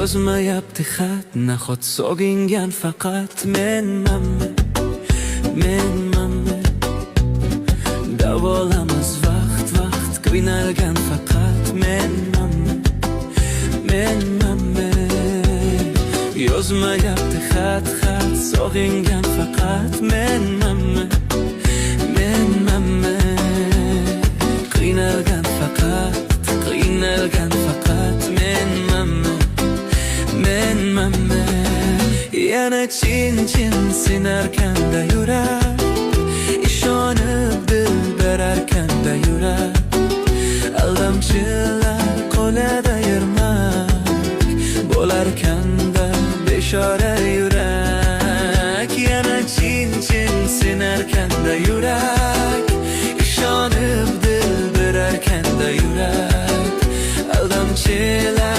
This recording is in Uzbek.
yozmayapti xat, nahot sog'ingan faqat menmanmi, menmanmi? Davolamaz vaqt qiynalgan faqat menmanmi, menmanmi? Yozmayapti xat, sog'ingan faqat menmanmi, menmanmi? Qiynalgan faqat menmanmi, menmanmi? Yana chin sinarkanda yurak, ishonib dil berarkanda yurak, aldamchilar qo'lida yirmak bo'larkanda beshora yurak. Yana chin sinarkanda yurak, ishonib dil berarkanda yurak, aldamchilar